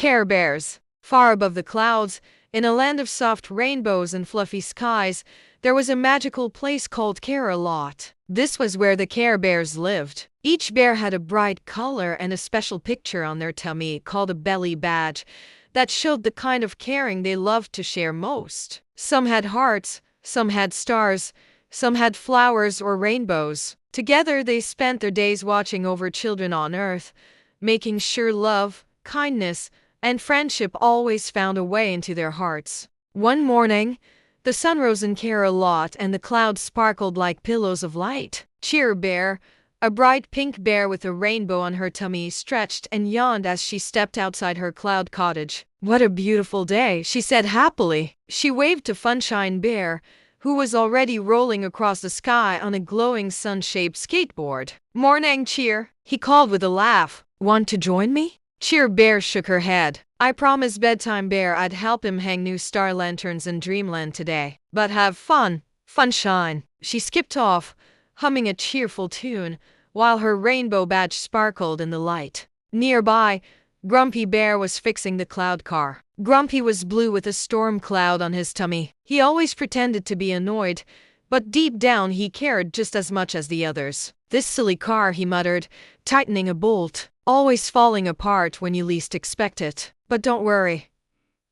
Care Bears. Far above the clouds, in a land of soft rainbows and fluffy skies, there was a magical place called Care-a-Lot. This was where the Care Bears lived. Each bear had a bright color and a special picture on their tummy called a belly badge that showed the kind of caring they loved to share most. Some had hearts, some had stars, some had flowers or rainbows. Together they spent their days watching over children on Earth, making sure love, kindness, and friendship always found a way into their hearts. One morning, the sun rose in Care-a-Lot and the clouds sparkled like pillows of light. Cheer Bear, a bright pink bear with a rainbow on her tummy, stretched and yawned as she stepped outside her cloud cottage. "What a beautiful day," she said happily. She waved to Funshine Bear, who was already rolling across the sky on a glowing sun-shaped skateboard. "Morning, Cheer," he called with a laugh. "Want to join me?" Cheer Bear shook her head. "I promised Bedtime Bear I'd help him hang new star lanterns in Dreamland today. But have fun, Funshine." She skipped off, humming a cheerful tune, while her rainbow badge sparkled in the light. Nearby, Grumpy Bear was fixing the cloud car. Grumpy was blue with a storm cloud on his tummy. He always pretended to be annoyed, but deep down he cared just as much as the others. "This silly car," he muttered, tightening a bolt. "Always falling apart when you least expect it. But don't worry,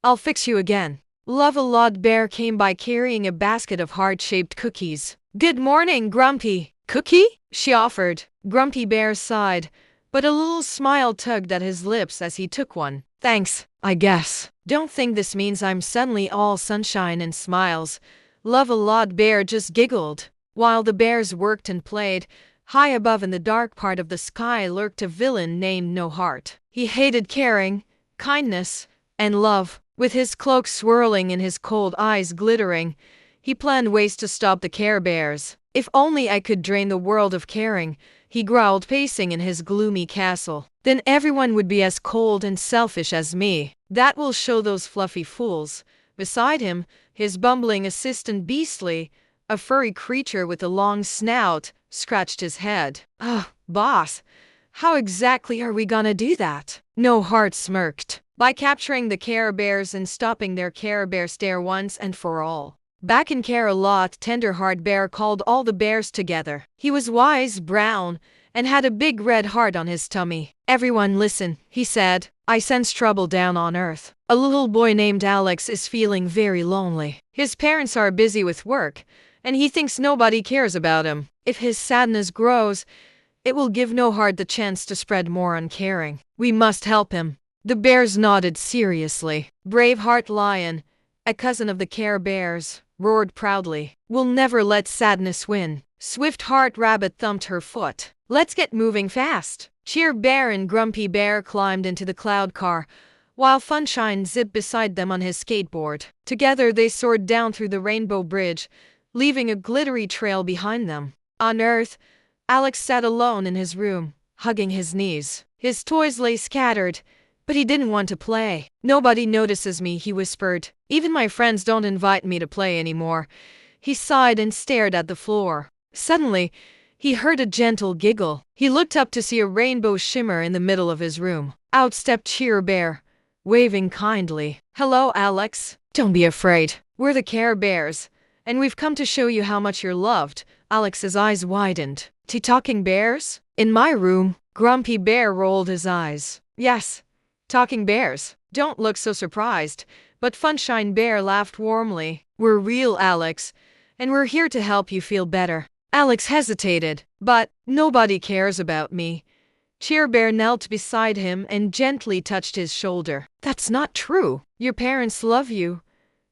I'll fix you again." Love-a-Lot Bear came by carrying a basket of heart-shaped cookies. "Good morning, Grumpy." "Cookie?" she offered. Grumpy Bear sighed, but a little smile tugged at his lips as he took one. "Thanks, I guess. Don't think this means I'm suddenly all sunshine and smiles." Love-a-Lot Bear just giggled. While the bears worked and played, high above in the dark part of the sky lurked a villain named No Heart. He hated caring, kindness, and love. With his cloak swirling and his cold eyes glittering, he planned ways to stop the Care Bears. "If only I could drain the world of caring," he growled, pacing in his gloomy castle. "Then everyone would be as cold and selfish as me. That will show those fluffy fools." Beside him, his bumbling assistant Beastly, a furry creature with a long snout, scratched his head. Boss, how exactly are we gonna do that?" No Heart smirked. "By capturing the Care Bears and stopping their Care Bear stare once and for all." Back in Care-a-Lot, Tenderheart Bear called all the bears together. He was wise, brown, and had a big red heart on his tummy. "Everyone listen," he said. "I sense trouble down on Earth. A little boy named Alex is feeling very lonely. His parents are busy with work, and he thinks nobody cares about him. If his sadness grows, it will give No Heart the chance to spread more uncaring. We must help him." The bears nodded seriously. Braveheart Lion, a cousin of the Care Bears, roared proudly. "We'll never let sadness win." Swift-Heart Rabbit thumped her foot. "Let's get moving fast." Cheer Bear and Grumpy Bear climbed into the cloud car, while Funshine zipped beside them on his skateboard. Together they soared down through the Rainbow Bridge, leaving a glittery trail behind them. On Earth, Alex sat alone in his room, hugging his knees. His toys lay scattered, but he didn't want to play. "Nobody notices me," he whispered. "Even my friends don't invite me to play anymore." He sighed and stared at the floor. Suddenly, he heard a gentle giggle. He looked up to see a rainbow shimmer in the middle of his room. Out stepped Cheer Bear, waving kindly. "Hello, Alex. Don't be afraid. We're the Care Bears, and we've come to show you how much you're loved." Alex's eyes widened. "Talking bears? In my room?" Grumpy Bear rolled his eyes. "Yes, talking bears. Don't look so surprised." But Funshine Bear laughed warmly. "We're real, Alex, and we're here to help you feel better." Alex hesitated. "But nobody cares about me." Cheer Bear knelt beside him and gently touched his shoulder. "That's not true. Your parents love you.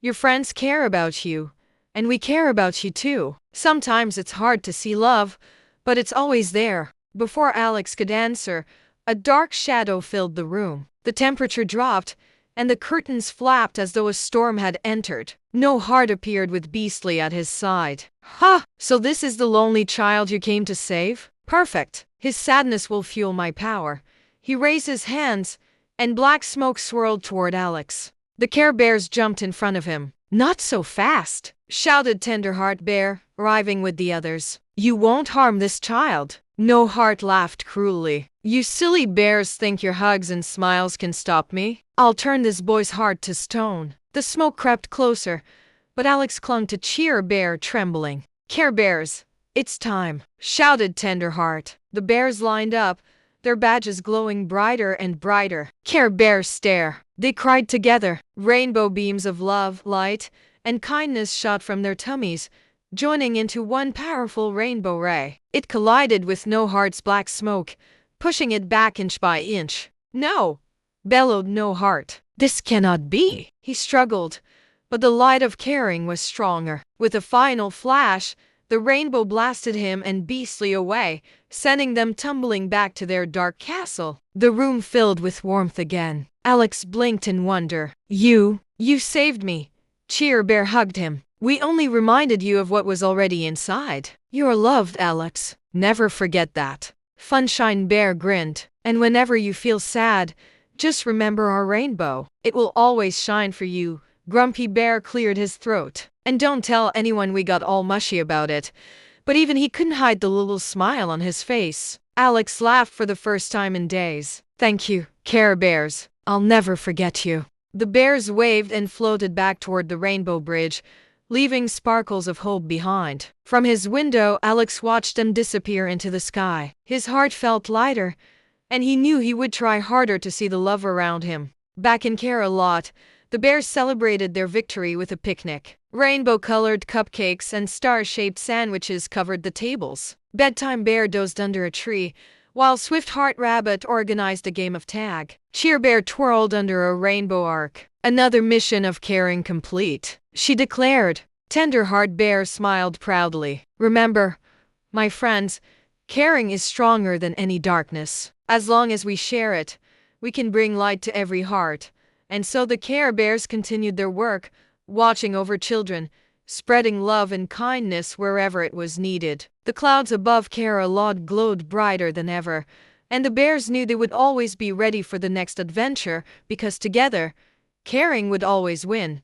Your friends care about you. And we care about you too. Sometimes it's hard to see love, but it's always there." Before Alex could answer, a dark shadow filled the room. The temperature dropped, and the curtains flapped as though a storm had entered. No Heart appeared with Beastly at his side. "Ha! So this is the lonely child you came to save? Perfect. His sadness will fuel my power." He raised his hands, and black smoke swirled toward Alex. The Care Bears jumped in front of him. "Not so fast!" shouted Tenderheart Bear, arriving with the others. "You won't harm this child." No Heart laughed cruelly. You silly bears think your hugs and smiles can stop me? I'll turn this boy's heart to stone. The smoke crept closer, but Alex clung to Cheer Bear, trembling. Care Bears, it's time, shouted Tenderheart. The bears lined up, their badges glowing brighter and brighter. Care Bears stare. They cried together. Rainbow beams of love, light, and kindness shot from their tummies, joining into one powerful rainbow ray. It collided with No Heart's black smoke, pushing it back inch by inch. No! Bellowed No Heart. This cannot be! He struggled, but the light of caring was stronger. With a final flash, the rainbow blasted him and Beastly away, sending them tumbling back to their dark castle. The room filled with warmth again. Alex blinked in wonder. You saved me. Cheer Bear hugged him. We only reminded you of what was already inside. You're loved, Alex. Never forget that. Funshine Bear grinned. And whenever you feel sad, just remember our rainbow. It will always shine for you. Grumpy Bear cleared his throat. And don't tell anyone we got all mushy about it. But even he couldn't hide the little smile on his face. Alex laughed for the first time in days. Thank you, Care Bears. I'll never forget you. The bears waved and floated back toward the rainbow bridge, leaving sparkles of hope behind. From his window, Alex watched them disappear into the sky. His heart felt lighter, and he knew he would try harder to see the love around him. Back in Care-a-Lot, the bears celebrated their victory with a picnic. Rainbow-colored cupcakes and star-shaped sandwiches covered the tables. Bedtime Bear dozed under a tree, while Swift-Heart Rabbit organized a game of tag. Cheer Bear twirled under a rainbow arc. Another mission of caring complete, she declared. Tenderheart Bear smiled proudly. Remember, my friends, caring is stronger than any darkness. As long as we share it, we can bring light to every heart. And so the Care Bears continued their work, watching over children, spreading love and kindness wherever it was needed. The clouds above Care-a-Lot glowed brighter than ever, and the bears knew they would always be ready for the next adventure because together, caring would always win.